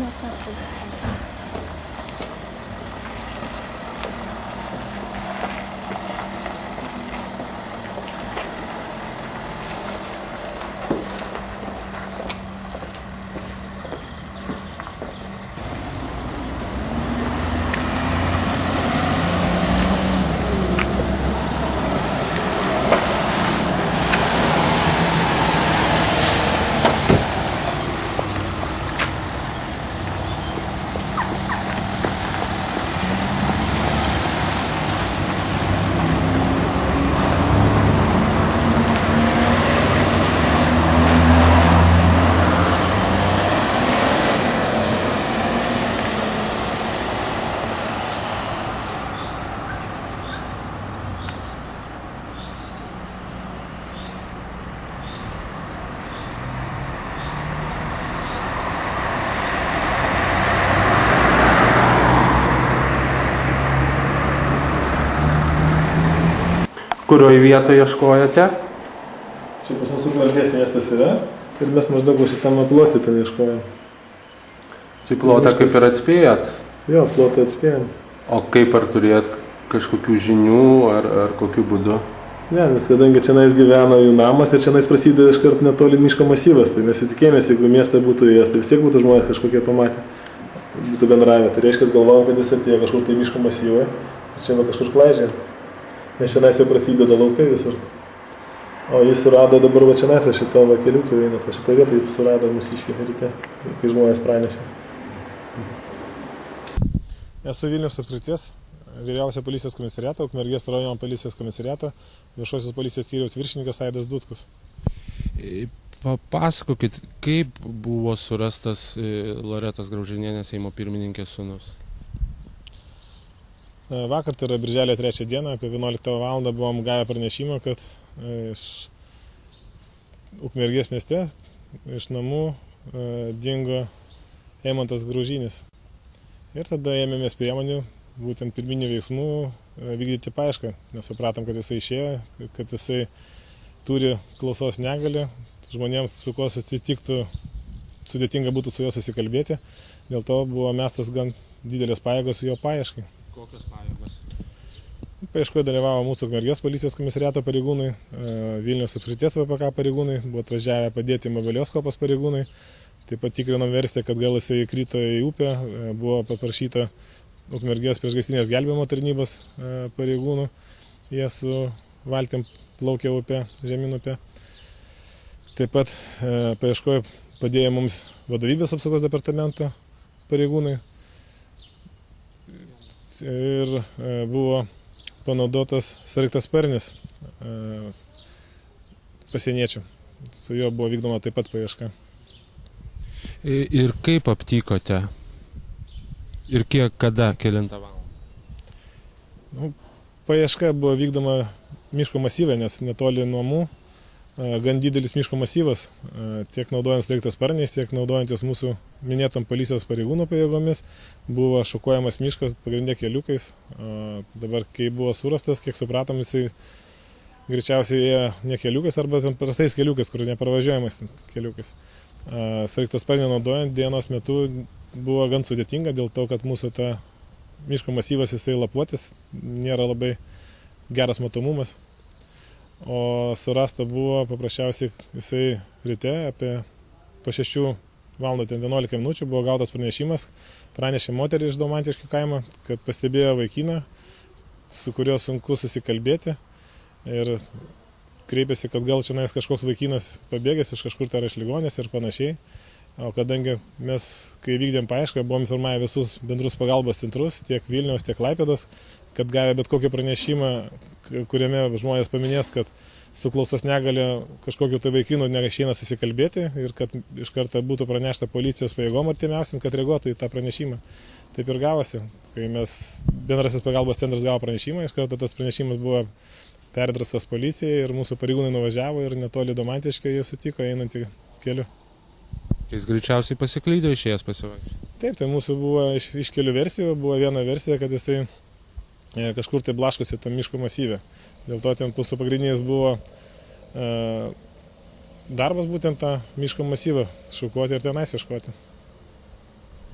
pirmą kartą. Kurioje vietoje ieškojate? Čia pas mūsų Ukmergės miestas yra ir mes maždaug šitam plotį ten ieškojom. Čia plotą kaip ir atspėjat? Jo, plotą atspėjom. O kaip ar turėjot kažkokių žinių ar kokiu būdu? Ne, nes kadangi čia gyvena jų namas ir čia prasideda iškart netoli miško masyvas, tai mes įtikėjomės, jeigu miestą būtų įėjęs, tai vis tiek būtų žmonės kažkokie pamatę, būtų bendravę. Tai reiškia, galvojom, kad jis atėjo kažkur tai miško masyvai ir čia kažkur klaidžia. Nes čia jau prasideda laukai visur. O jis surado dabar va čia šito keliukio einat, va šitą vietą jis surado mūsiškį ryte, kai žmonės pranešė. Esu Vilniaus apskrities vyriausio policijos komisariato, Ukmergės rajono policijos komisariato, viešosios policijos skyriaus viršininkas Aidas Dutkus. Papasakokit, kaip buvo surastas Loretos Graužinienės Seimo pirmininkės sūnus? Vakar, tai yra birželio 3 dieną, apie 11 val. Buvom gavę pranešimą, kad iš Ukmergės mieste, iš namų dingo Eimantas Graužinis. Ir tada ėmėmės priemonių, būtent pirminių veiksmų, vykdyti paiešką, nes supratom, kad jisai išėjo, kad jisai turi klausos negalią, žmonėms su kuo susitiktų, sudėtinga būtų su juo susikalbėti, dėl to buvo mestas gan didelės pajėgos su jo paieškai. Kokios pajėgos? Paieškoje dalyvavo mūsų Ukmergės policijos komisariato pareigūnai, Vilniaus apskrities VPK pareigūnai, buvo atvažiavę padėti mobilios kopos pareigūnai, taip pat tikrinom versiją, kad gal jisai įkrito į upę, buvo paprašyta Ukmergės priešgaisrinės gelbėjimo tarnybos pareigūnų, jie su valtim plaukė upę, žemyn upę. Taip pat paieškoje padėjo mums vadovybės apsaugos departamento pareigūnai. Ir buvo panaudotas sraigtasparnis pasieniečių. Su juo buvo vykdoma taip pat paieška. Ir kaip aptikote? Ir kiek, kada, kelintą valandą? Paieška buvo vykdoma miško masyve, nes netoli namų gan didelis miško masyvas, tiek naudojant sraigtasparniais, tiek naudojantis mūsų minėtom policijos pareigūnų pajėgomis, buvo šukuojamas miškas pagrindė keliukais. Dabar, kai buvo surastas, kiek supratom, jisai greičiausiai ėjo ne keliukais arba prastais keliukais, kur nepravažiuojamas keliukais. Sraigtasparnį naudojant dienos metu buvo gan sudėtinga dėl to, kad mūsų ta miško masyvas jisai lapuotis, nėra labai geras matomumas. O surasta buvo paprasčiausiai jisai ryte apie po 6 val. 11 minučių buvo gautas pranešimas, pranešė moterį iš Daumantiškių kaimo, kad pastebėjo vaikiną, su kuriuo sunku susikalbėti ir kreipėsi, kad gal čia kažkoks vaikinas pabėgęs iš kažkur tai iš ligonės ir panašiai. O kadangi mes, kai vykdėm paiešką, buvom informavę visus bendrus pagalbos centrus, tiek Vilniaus, tiek Klaipėdos, kad gavę bet kokį pranešimą, kuriame žmonės paminės, kad su klausos negalia kažkokiu tai vaikinu neišeina susikalbėti ir kad iš karto būtų pranešta policijos pajėgom artimiausiam, kad reaguotų į tą pranešimą. Taip ir gavosi. Kai mes bendrasis pagalbos centras gavo pranešimą, iš karto tas pranešimas buvo perdrastas policijai ir mūsų pareigūnai nuvažiavo ir netoli Daumantiškio jie sutiko einantį keliu. Jis greičiausiai pasiklydo išėjęs pasivaikščioti. Taip, tai mūsų buvo iš kelių versijų, buvo viena versija, kad jisai kažkur tai blaškosi tam miško masyve. Dėl to ten mūsų pagrindinis buvo darbas būtent tą miško masyvą šukuoti ir tenais ieškoti.